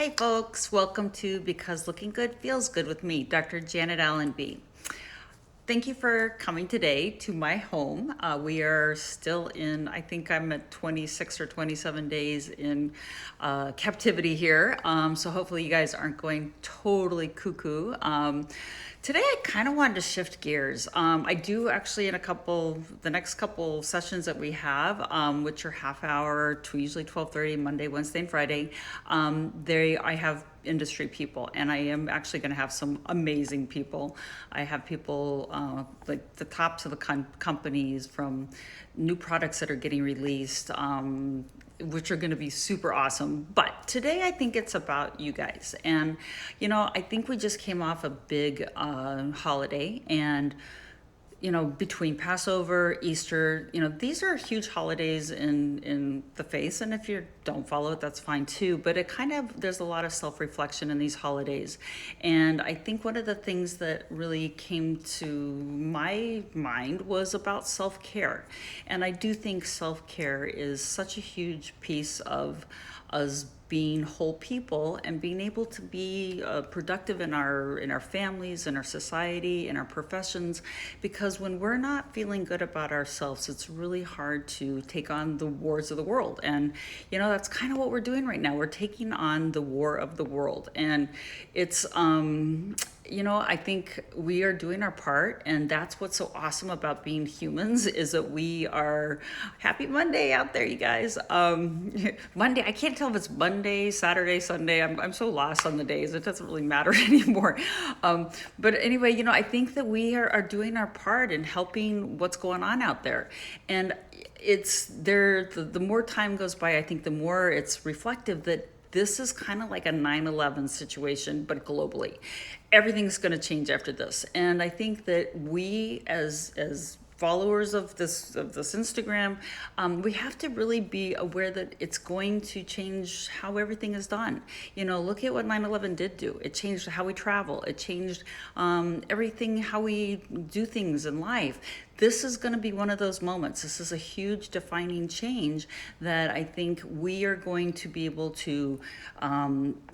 Hey folks, welcome to Because Looking Good Feels Good with me, Dr. Janet Allenby. Thank you for coming today to my home. We are still in, I think I'm at 26 or 27 days in captivity here. So hopefully you guys aren't going totally cuckoo. Today I kind of wanted to shift gears. I do actually in the next couple sessions that we have, which are half hour to usually 12:30, Monday, Wednesday, and Friday. I have industry people, and I am actually going to have some amazing people. I have people like the tops of the companies, from new products that are getting released, which are going to be super awesome. But today I think it's about you guys. And, I think we just came off a big holiday, and between Passover, Easter, these are huge holidays in the faith. And if you don't follow it, that's fine too. But there's a lot of self-reflection in these holidays. And I think one of the things that really came to my mind was about self-care. And I do think self-care is such a huge piece of us being whole people and being able to be productive in our families, in our society, in our professions. Because when we're not feeling good about ourselves, it's really hard to take on the wars of the world. And that's kind of what we're doing right now. We're taking on the war of the world, and it's I think we are doing our part, and that's what's so awesome about being humans, is that we are happy Monday out there, you guys. Monday, I can't tell if it's Monday, Saturday, Sunday. I'm so lost on the days. It doesn't really matter anymore. But anyway, I think that we are doing our part in helping what's going on out there. And it's there, the more time goes by, I think the more it's reflective that this is kind of like a 9/11 situation, but globally. Everything's going to change after this. And I think that we as followers of this Instagram, we have to really be aware that it's going to change how everything is done. Look at what 9/11 did do. It changed how we travel. It changed everything, how we do things in life. This is going to be one of those moments. This is a huge defining change that I think we are going to be able to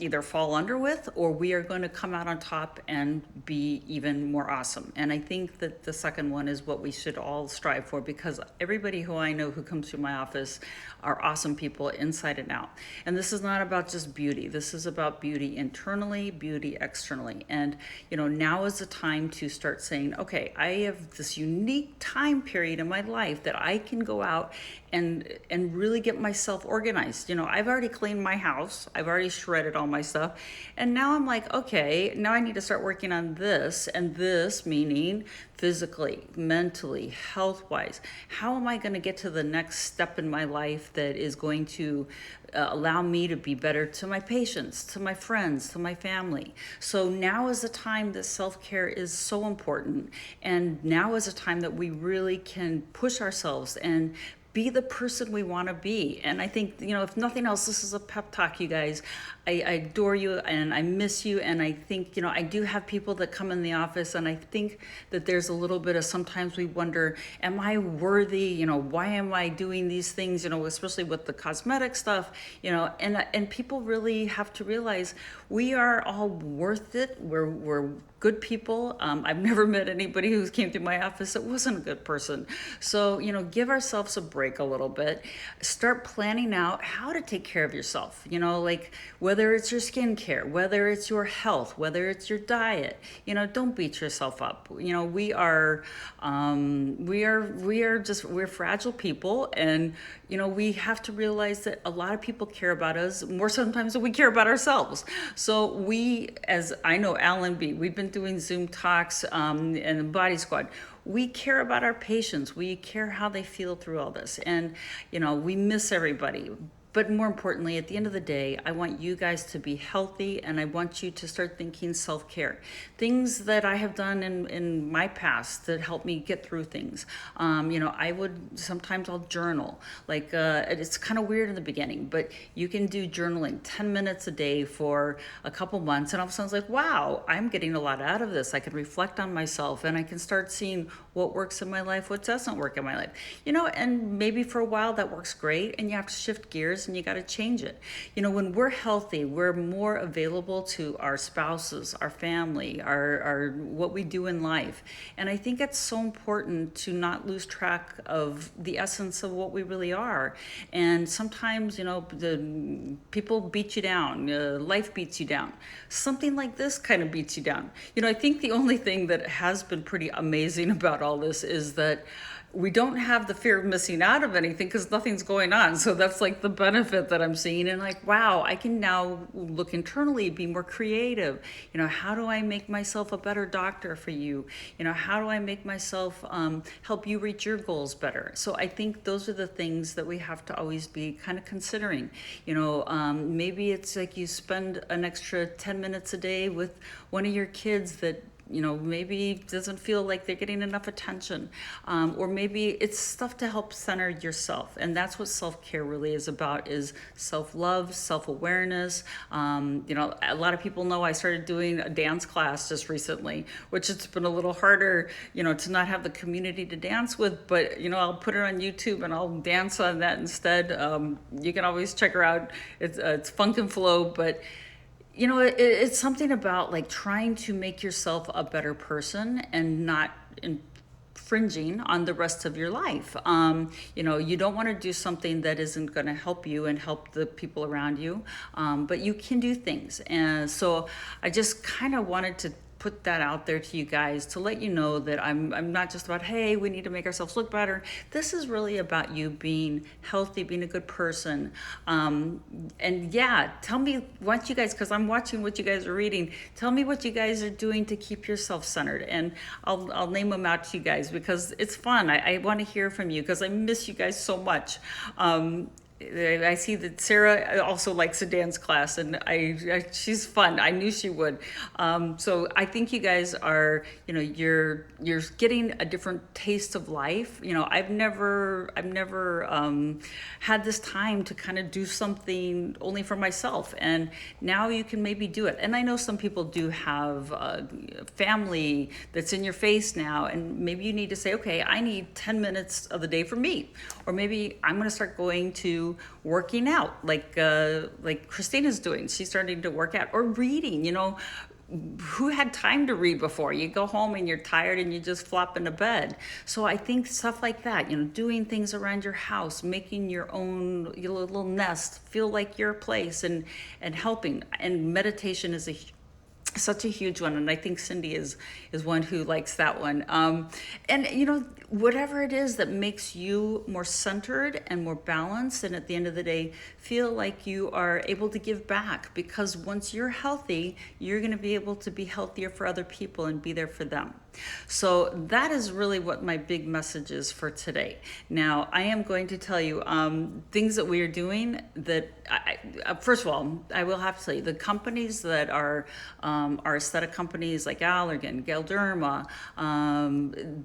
either fall under with, or we are going to come out on top and be even more awesome. And I think that the second one is what we should all strive for, because everybody who I know who comes to my office are awesome people inside and out. And this is not about just beauty. This is about beauty internally, beauty externally. And, now is the time to start saying, okay, I have this unique time period in my life that I can go out and really get myself organized. I've already cleaned my house. I've already shredded all my stuff. And now I'm like, okay, now I need to start working on this, and this meaning physically, mentally, health-wise. How am I going to get to the next step in my life that is going to allow me to be better to my patients, to my friends, to my family? So now is the time that self-care is so important. And now is a time that we really can push ourselves and be the person we want to be. And I think, if nothing else, this is a pep talk, you guys. I adore you, and I miss you. And I think, I do have people that come in the office, and I think that there's a little bit of, sometimes we wonder, am I worthy? Why am I doing these things? Especially with the cosmetic stuff, and people really have to realize we are all worth it. We're good people. I've never met anybody who came to my office that wasn't a good person. So, give ourselves a break a little bit. Start planning out how to take care of yourself. Like whether it's your skincare, whether it's your health, whether it's your diet. Don't beat yourself up. We're fragile people, and we have to realize that a lot of people care about us more sometimes than we care about ourselves. So we, as I know, Allenby, we've been doing Zoom talks and the Body Squad. We care about our patients. We care how they feel through all this. And, we miss everybody. But more importantly, at the end of the day, I want you guys to be healthy, and I want you to start thinking self-care. Things that I have done in my past that help me get through things. Sometimes I'll journal. Like, it's kind of weird in the beginning, but you can do journaling 10 minutes a day for a couple months, and all of a sudden it's like, wow, I'm getting a lot out of this. I can reflect on myself, and I can start seeing what works in my life, what doesn't work in my life. And maybe for a while that works great and you have to shift gears and you got to change it. When we're healthy, we're more available to our spouses, our family, our what we do in life. And I think it's so important to not lose track of the essence of what we really are. And sometimes, the people beat you down, life beats you down. Something like this kind of beats you down. I think the only thing that has been pretty amazing about all this is that we don't have the fear of missing out of anything because nothing's going on. So that's like the benefit that I'm seeing. And like, wow, I can now look internally, be more creative. How do I make myself a better doctor for you? How do I make myself help you reach your goals better? So I think those are the things that we have to always be kind of considering. Maybe it's like you spend an extra 10 minutes a day with one of your kids that maybe doesn't feel like they're getting enough attention. Or maybe it's stuff to help center yourself. And that's what self-care really is about, is self-love, self-awareness. A lot of people know I started doing a dance class just recently, which it's been a little harder, to not have the community to dance with, but, I'll put it on YouTube and I'll dance on that instead. You can always check her out. It's Funk and Flow, but it's something about like trying to make yourself a better person and not infringing on the rest of your life. You don't want to do something that isn't going to help you and help the people around you, but you can do things. And so I just kind of wanted to put that out there to you guys to let you know that I'm not just about, hey, we need to make ourselves look better. This is really about you being healthy, being a good person. And yeah, tell me what you guys, because I'm watching what you guys are reading, tell me what you guys are doing to keep yourself centered. And I'll name them out to you guys because it's fun. I want to hear from you because I miss you guys so much. I see that Sarah also likes a dance class, and she's fun. I knew she would. So I think you guys are, you're getting a different taste of life. I've never had this time to kind of do something only for myself, and now you can maybe do it. And I know some people do have a family that's in your face now, and maybe you need to say, okay, I need 10 minutes of the day for me, or maybe I'm going to start going to working out like Christina's doing. She's starting to work out, or reading. Who had time to read before? You go home and you're tired and you just flop into bed. So I think stuff like that, doing things around your house, making your little nest feel like your place, and helping. And meditation is such a huge one, and I think Cindy is one who likes that one. And whatever it is that makes you more centered and more balanced, and at the end of the day feel like you are able to give back, because once you're healthy, you're going to be able to be healthier for other people and be there for them. So that is really what my big message is for today. Now, I am going to tell you things that we are doing that, first of all, I will have to tell you, the companies that are aesthetic companies like Allergan, Galderma,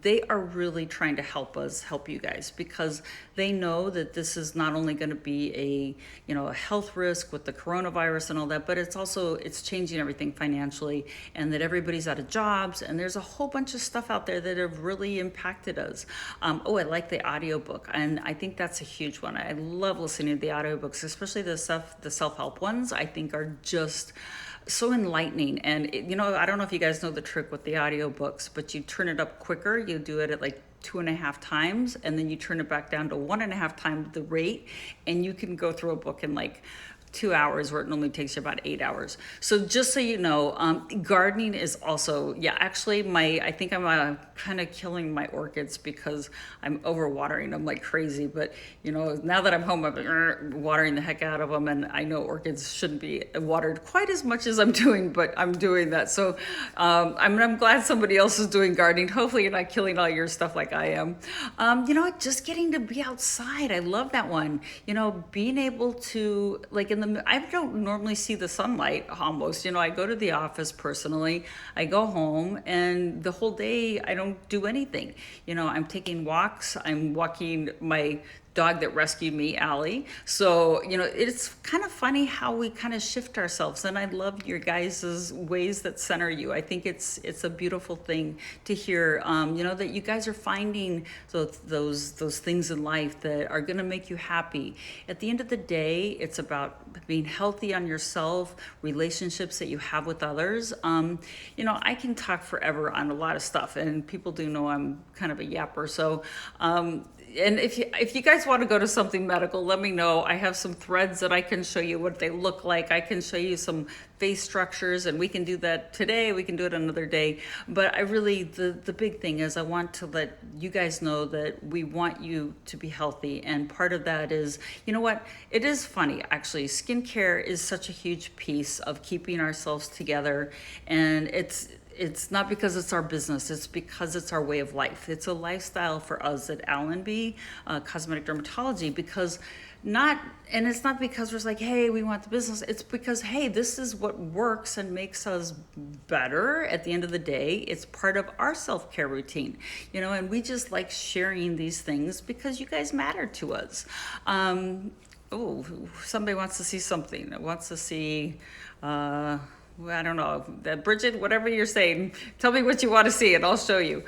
they are really trying to help you guys, because they know that this is not only going to be a health risk with the coronavirus and all that, but it's changing everything financially, and that everybody's out of jobs, and there's a whole bunch of stuff out there that have really impacted us. I like the audiobook, and I think that's a huge one. I love listening to the audiobooks, especially the self-help ones. I think are just so enlightening. And I don't know if you guys know the trick with the audiobooks, but you turn it up quicker. You do it at like 2.5 times, and then you turn it back down to 1.5 times the rate, and you can go through a book in like 2 hours, where it normally takes you about 8 hours. So just so you know, gardening is also, actually I think I'm kind of killing my orchids because I'm overwatering them like crazy. But now that I'm home, I'm watering the heck out of them, and I know orchids shouldn't be watered quite as much as I'm doing, but I'm doing that. So I'm glad somebody else is doing gardening. Hopefully you're not killing all your stuff like I am. Just getting to be outside. I love that one. Being able to, like, I don't normally see the sunlight almost. I go to the office personally, I go home, and the whole day I don't do anything. I'm taking walks, I'm walking my dog that rescued me, Allie. So, it's kind of funny how we kind of shift ourselves. And I love your guys' ways that center you. I think it's a beautiful thing to hear, that you guys are finding those things in life that are going to make you happy. At the end of the day, it's about being healthy on yourself, relationships that you have with others. I can talk forever on a lot of stuff, and people do know I'm kind of a yapper. So, and if you guys want to go to something medical, let me know. I have some threads that I can show you what they look like. I can show you some face structures, and we can do that today. We can do it another day. But I really, the big thing is I want to let you guys know that we want you to be healthy. And part of that is, you know what? It is funny, actually. Skincare is such a huge piece of keeping ourselves together. And it's not because it's our business, it's because it's our way of life. It's a lifestyle for us at Allenby Cosmetic Dermatology, and it's not because we're like, hey, we want the business. It's because, hey, this is what works and makes us better at the end of the day. It's part of our self-care routine, and we just like sharing these things because you guys matter to us. Oh, somebody wants to see something. Wants to see, I don't know, Bridget, whatever you're saying, tell me what you want to see and I'll show you.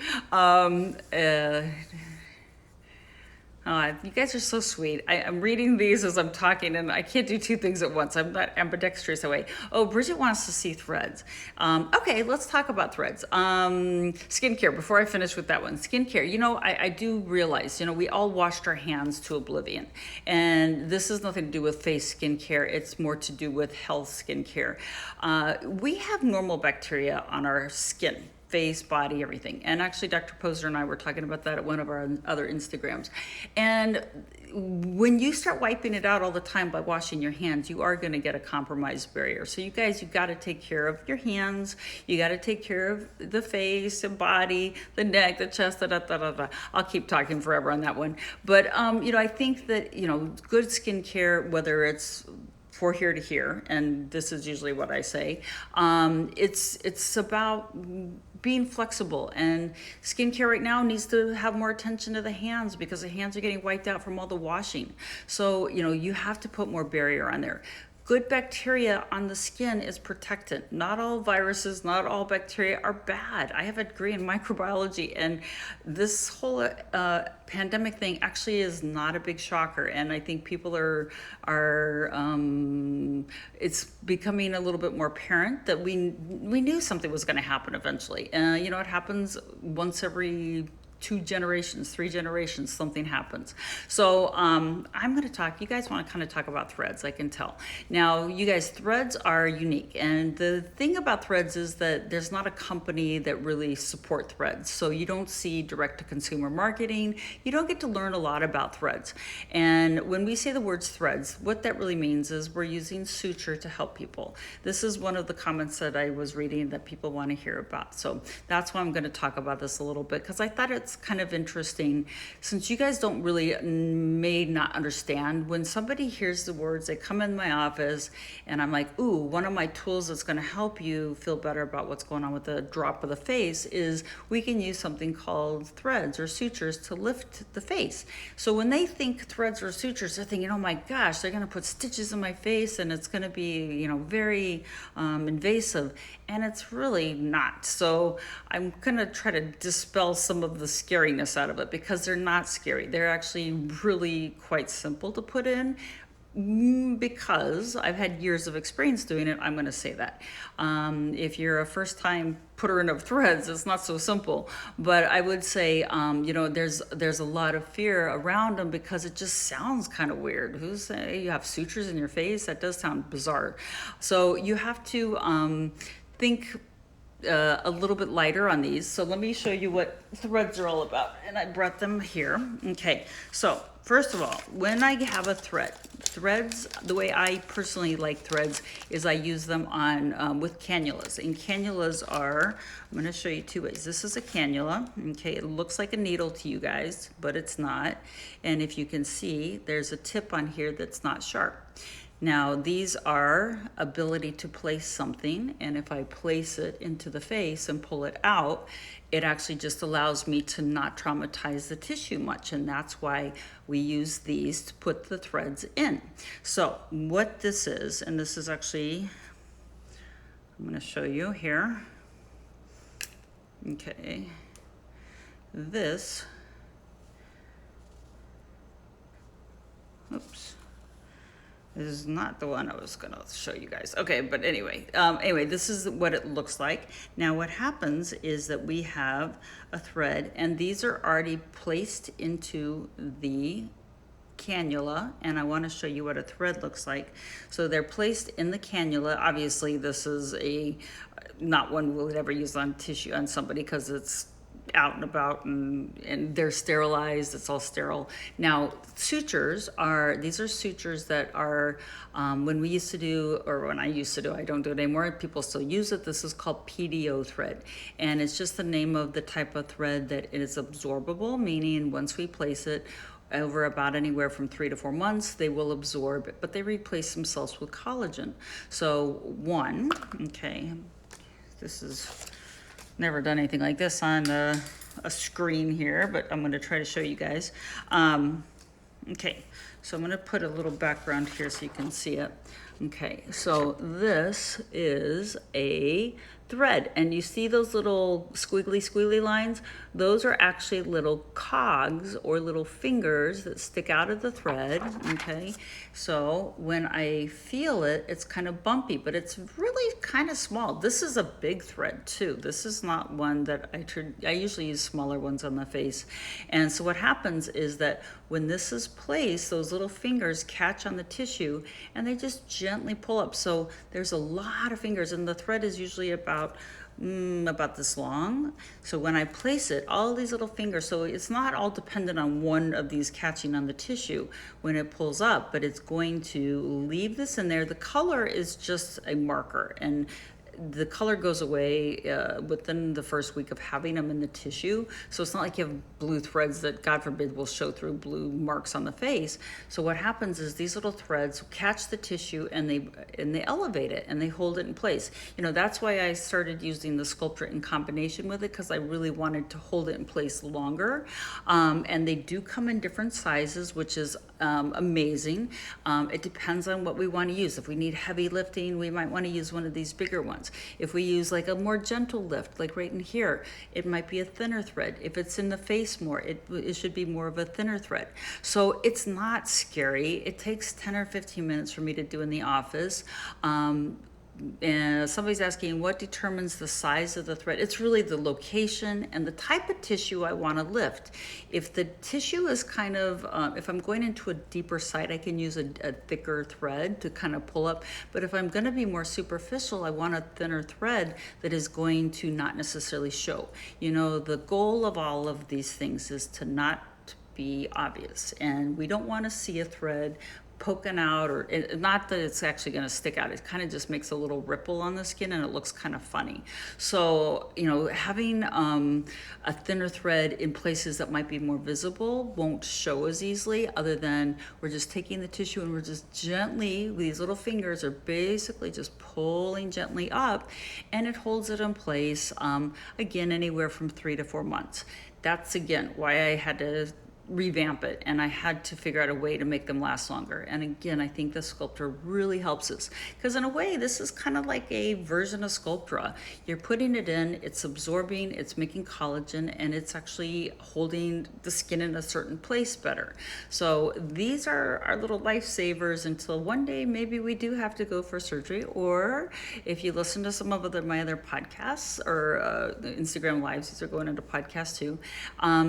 You guys are so sweet. I'm reading these as I'm talking, and I can't do two things at once. I'm not ambidextrous away. Oh, Bridget wants to see threads. Okay, let's talk about threads. Skincare, before I finish with that one. Skincare, I do realize, we all washed our hands to oblivion. And this has nothing to do with face skincare. It's more to do with health skincare. We have normal bacteria on our skin. Face, body, everything. And actually, Dr. Posner and I were talking about that at one of our other Instagrams. And when you start wiping it out all the time by washing your hands, you are going to get a compromised barrier. So you guys, you've got to take care of your hands. You got to take care of the face, the body, the neck, the chest, I'll keep talking forever on that one. But, I think that, good skincare, whether it's for here to here, and this is usually what I say, it's about being flexible, and skincare right now needs to have more attention to the hands because the hands are getting wiped out from all the washing. So, you have to put more barrier on there. Good bacteria on the skin is protectant. Not all viruses, not all bacteria are bad. I have a degree in microbiology, and this whole pandemic thing actually is not a big shocker. And I think people are it's becoming a little bit more apparent that we knew something was going to happen eventually. It happens once every 2 generations, 3 generations, something happens. So I'm going to talk, you guys want to kind of talk about threads, I can tell. Now, you guys, threads are unique. And the thing about threads is that there's not a company that really support threads. So you don't see direct to consumer marketing. You don't get to learn a lot about threads. And when we say the words threads, what that really means is we're using suture to help people. This is one of the comments that I was reading that people want to hear about. So that's why I'm going to talk about this a little bit, because I thought it's kind of interesting, since you guys don't really may not understand. When somebody hears the words, they come in my office and I'm like, ooh, one of my tools that's going to help you feel better about what's going on with the drop of the face is we can use something called threads or sutures to lift the face. So when they think threads or sutures, they're thinking, oh my gosh, they're going to put stitches in my face and it's going to be, very invasive. And it's really not. So I'm going to try to dispel some of the scariness out of it, because they're not scary. They're actually really quite simple to put in. Because I've had years of experience doing it, I'm going to say that. If you're a first-time putter in of threads, it's not so simple. But I would say, there's a lot of fear around them because it just sounds kind of weird. Who's say you have sutures in your face? That does sound bizarre. So you have to think a little bit lighter on these. So let me show you what threads are all about. And I brought them here. Okay, so first of all, when I have a threads, the way I personally like threads is I use them on with cannulas. And cannulas are, I'm going to show you 2 ways. This is a cannula. Okay, it looks like a needle to you guys, but it's not. And if you can see, there's a tip on here that's not sharp. Now, these are ability to place something, and if I place it into the face and pull it out, it actually just allows me to not traumatize the tissue much, and that's why we use these to put the threads in. So what this is, and this is actually, I'm going to show you here. Okay, this, oops. This is not the one I was gonna show you guys. Okay, but anyway, this is what it looks like. Now what happens is that we have a thread, and these are already placed into the cannula, and I want to show you what a thread looks like. So they're placed in the cannula. Obviously this is not one we would ever use on tissue on somebody because it's out and about, and they're sterilized. It's all sterile. Now, these are sutures that are, when we used to do, or when I used to do, I don't do it anymore, people still use it. This is called PDO thread, and it's just the name of the type of thread that is absorbable, meaning once we place it, over about anywhere from 3 to 4 months, they will absorb it, but they replace themselves with collagen. So okay, this is, never done anything like this on a screen here, but I'm going to try to show you guys. Okay, so I'm going to put a little background here so you can see it. Okay, so this is a thread, and you see those little squiggly lines? Those are actually little cogs or little fingers that stick out of the thread. Okay, so when I feel it, it's kind of bumpy, but it's really kind of small. This is a big thread too. This is not one that I usually use smaller ones on the face. And so what happens is that when this is placed, those little fingers catch on the tissue and they just gently pull up. So there's a lot of fingers, and the thread is usually about this long. So when I place it, all these little fingers, so it's not all dependent on one of these catching on the tissue when it pulls up, but it's going to leave this in there. The color is just a marker, and the color goes away within the first week of having them in the tissue. So it's not like you have blue threads that, God forbid, will show through blue marks on the face. So what happens is these little threads catch the tissue and they elevate it and they hold it in place. You know, that's why I started using the Sculptra in combination with it, because I really wanted to hold it in place longer. And they do come in different sizes, which is amazing. It depends on what we want to use. If we need heavy lifting, we might want to use one of these bigger ones. If we use like a more gentle lift, like right in here, it might be a thinner thread. If it's in the face more, it should be more of a thinner thread. So it's not scary. It takes 10 or 15 minutes for me to do in the office. And somebody's asking what determines the size of the thread. It's really the location and the type of tissue I want to lift. If the tissue is kind of, if I'm going into a deeper site, I can use a thicker thread to kind of pull up. But if I'm going to be more superficial, I want a thinner thread that is going to not necessarily show. You know, the goal of all of these things is to not be obvious, and we don't want to see a thread poking out, or not that it's actually going to stick out. It kind of just makes a little ripple on the skin and it looks kind of funny. So, you know, having a thinner thread in places that might be more visible won't show as easily, other than we're just taking the tissue and we're just gently, these little fingers are basically just pulling gently up, and it holds it in place, again, anywhere from 3 to 4 months. That's, again, why I had to revamp it, and I had to figure out a way to make them last longer. And again, I think the Sculptra really helps us, because in a way this is kind of like a version of Sculptra. You're putting it in, it's absorbing, it's making collagen, and it's actually holding the skin in a certain place better. So these are our little lifesavers until one day maybe we do have to go for surgery, or if you listen to some of my other podcasts or the Instagram lives, these are going into podcasts too,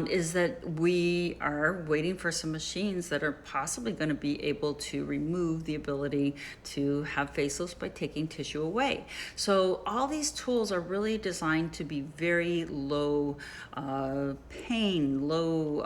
is that we are waiting for some machines that are possibly going to be able to remove the ability to have facelifts by taking tissue away. So all these tools are really designed to be very low pain, low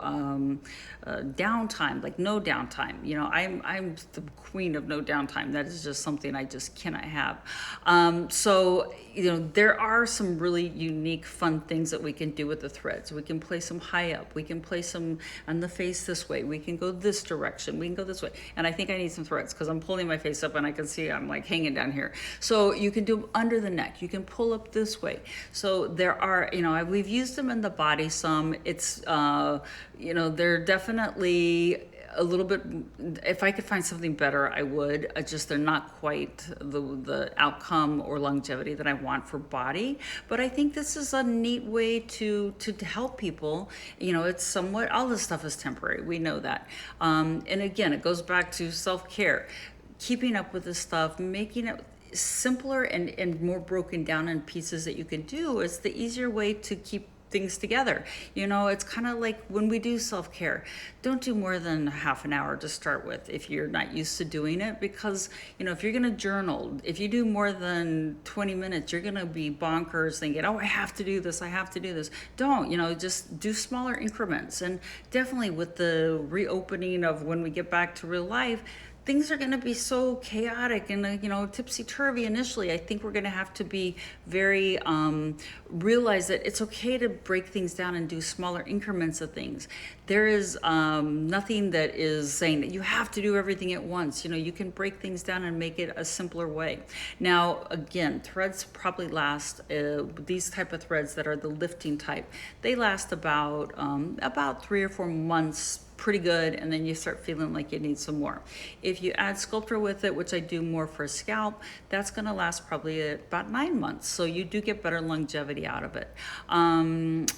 downtime, like no downtime. You know, I'm the queen of no downtime. That is just something I just cannot have. So, you know, there are some really unique, fun things that we can do with the threads. We can place them high up. We can place them on on the face this way. We can go this direction. We can go this way. And I think I need some threads because I'm pulling my face up and I can see I'm like hanging down here. So you can do under the neck. You can pull up this way. So there are, we've used them in the body some. It's, they're definitely a little bit, if I could find something better, I would. Just they're not quite the outcome or longevity that I want for body. But I think this is a neat way to help people. It's somewhat, all this stuff is temporary. We know that. And again, it goes back to self-care. Keeping up with this stuff, making it simpler and more broken down in pieces that you can do is the easier way to keep things together. It's kind of like when we do self-care, don't do more than half an hour to start with if you're not used to doing it, because if you're going to journal, if you do more than 20 minutes, you're going to be bonkers thinking, oh, I have to do this, don't. Just do smaller increments. And definitely with the reopening of when we get back to real life, things are going to be so chaotic and tipsy-turvy initially. I think we're going to have to be very realize that it's okay to break things down and do smaller increments of things. There is nothing that is saying that you have to do everything at once. You can break things down and make it a simpler way. Now, again, threads probably last, these type of threads that are the lifting type, they last about 3 or 4 months pretty good, and then you start feeling like you need some more. If you add Sculptor with it, which I do more for scalp, that's going to last probably about 9 months. So you do get better longevity out of it.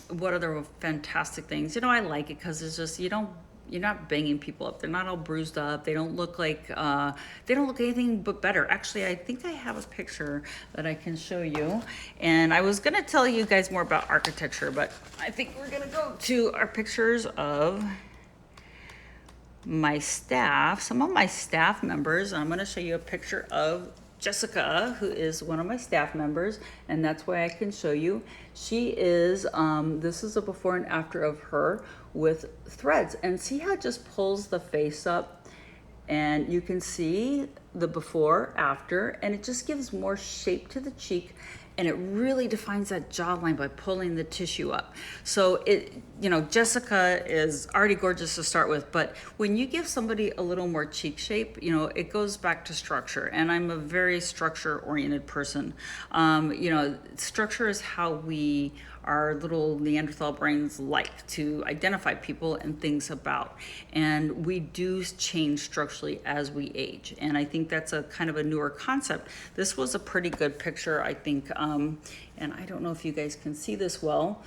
What other fantastic things? I like it because it's just, you're not banging people up. They're not all bruised up. They don't look like anything but better. Actually, I think I have a picture that I can show you. And I was gonna tell you guys more about architecture, but I think we're gonna go to our pictures of my staff, some of my staff members. I'm going to show you a picture of Jessica, who is one of my staff members, and that's why I can show you. She is, this is a before and after of her with threads, and see how it just pulls the face up, and you can see the before, after, and it just gives more shape to the cheek. And it really defines that jawline by pulling the tissue up. So Jessica is already gorgeous to start with, but when you give somebody a little more cheek shape, it goes back to structure. And I'm a very structure-oriented person. Structure is how our little Neanderthal brains like to identify people and things about. And we do change structurally as we age. And I think that's a kind of a newer concept. This was a pretty good picture, I think. And I don't know if you guys can see this well,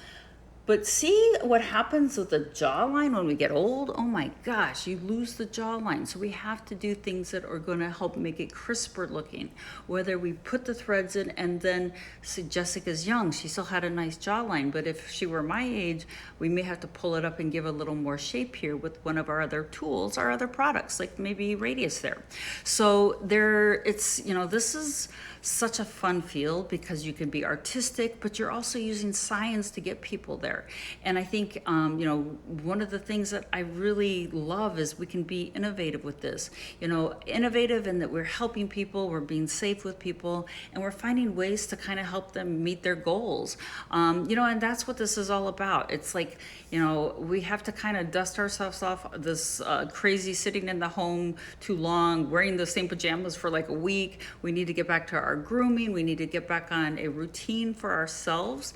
but see what happens with the jawline when we get old? Oh my gosh, you lose the jawline. So we have to do things that are going to help make it crisper looking. Whether we put the threads in and then, see, Jessica's young, she still had a nice jawline, but if she were my age, we may have to pull it up and give a little more shape here with one of our other tools, our other products, like maybe Radius there. So this is such a fun field because you can be artistic, but you're also using science to get people there. And I think, one of the things that I really love is we can be innovative with this. Innovative in that we're helping people, we're being safe with people, and we're finding ways to kind of help them meet their goals. And that's what this is all about. It's like, we have to kind of dust ourselves off this crazy sitting in the home too long, wearing the same pajamas for like a week. We need to get back to our grooming. We need to get back on a routine for ourselves.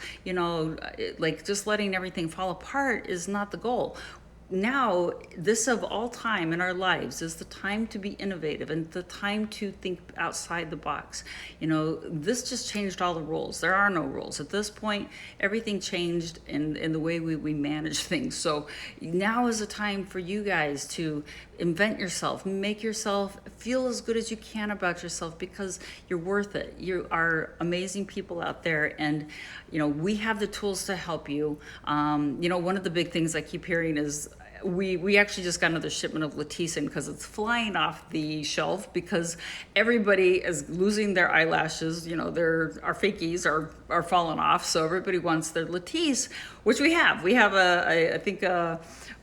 Like just letting everything fall apart is not the goal. Now, this of all time in our lives is the time to be innovative and the time to think outside the box. This just changed all the rules. There are no rules. At this point, everything changed in the way we manage things. So now is the time for you guys to invent yourself, make yourself feel as good as you can about yourself because you're worth it. You are amazing people out there, and we have the tools to help you. One of the big things I keep hearing is we actually just got another shipment of Latisse in because it's flying off the shelf because everybody is losing their eyelashes. Our fakies are falling off, so everybody wants their Latisse, which we have. We have I think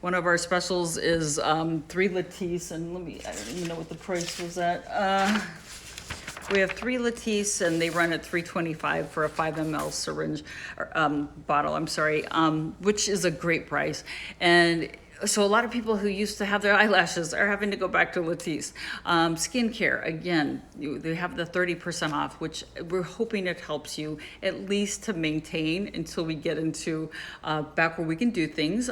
one of our specials is 3 Latisse, and I don't even know what the price was at. We have 3 Latisse, and they run at $3.25 for a 5 ml syringe, bottle, which is a great price. And So a lot of people who used to have their eyelashes are having to go back to Latisse. Skincare, again, they have the 30% off, which we're hoping it helps you at least to maintain until we get into back where we can do things.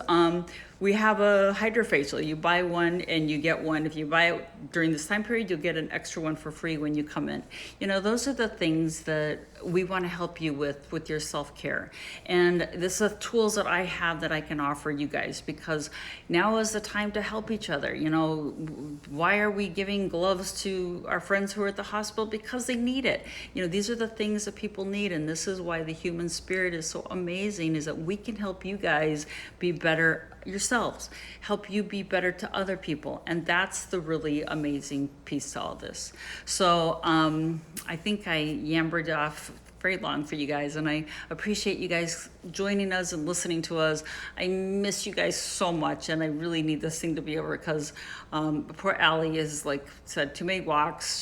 We have a hydrofacial. You buy one and you get one. If you buy it during this time period, you'll get an extra one for free when you come in. You know, those are the things that we want to help you with your self-care. And this are tools that I have that I can offer you guys, because now is the time to help each other. You know, why are we giving gloves to our friends who are at the hospital? Because they need it. You know, these are the things that people need, and this is why the human spirit is so amazing, is that we can help you guys be better yourselves, help you be better to other people. And that's the really amazing piece to all this. So I think I yammered off very long for you guys, and I appreciate you guys joining us and listening to us. I miss you guys so much, and I really need this thing to be over, because poor Allie is, like said, too many walks.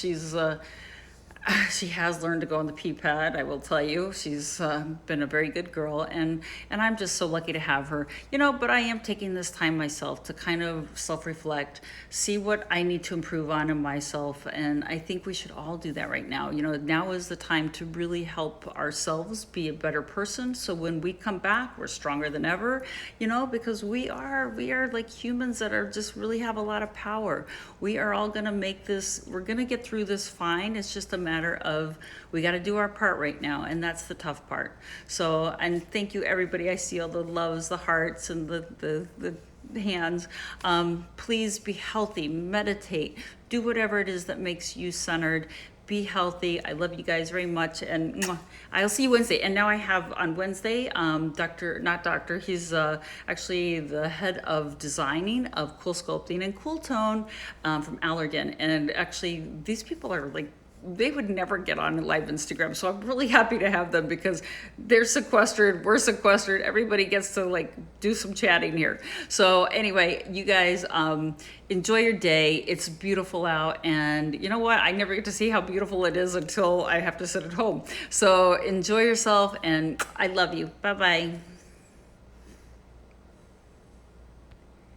She has learned to go on the pee pad, I will tell you. She's been a very good girl, and I'm just so lucky to have her. You know, but I am taking this time myself to kind of self-reflect, see what I need to improve on in myself, and I think we should all do that right now. You know, now is the time to really help ourselves be a better person, so when we come back, we're stronger than ever, you know, because we are like humans that are just really have a lot of power. We are all gonna make this, we're gonna get through this fine. It's just a matter of we got to do our part right now, and that's the tough part. So, and thank you everybody. I see all the loves, the hearts, and the hands. Please be healthy, meditate, do whatever it is that makes you centered. Be healthy. I love you guys very much, and I'll see you Wednesday. And now I have on Wednesday, he's actually the head of designing of Cool Sculpting and Cool Tone from Allergan. And actually, these people are like, they would never get on live Instagram. So I'm really happy to have them, because they're sequestered, we're sequestered, everybody gets to like do some chatting here. So anyway, you guys enjoy your day. It's beautiful out, and you know what? I never get to see how beautiful it is until I have to sit at home. So enjoy yourself, and I love you. Bye-bye.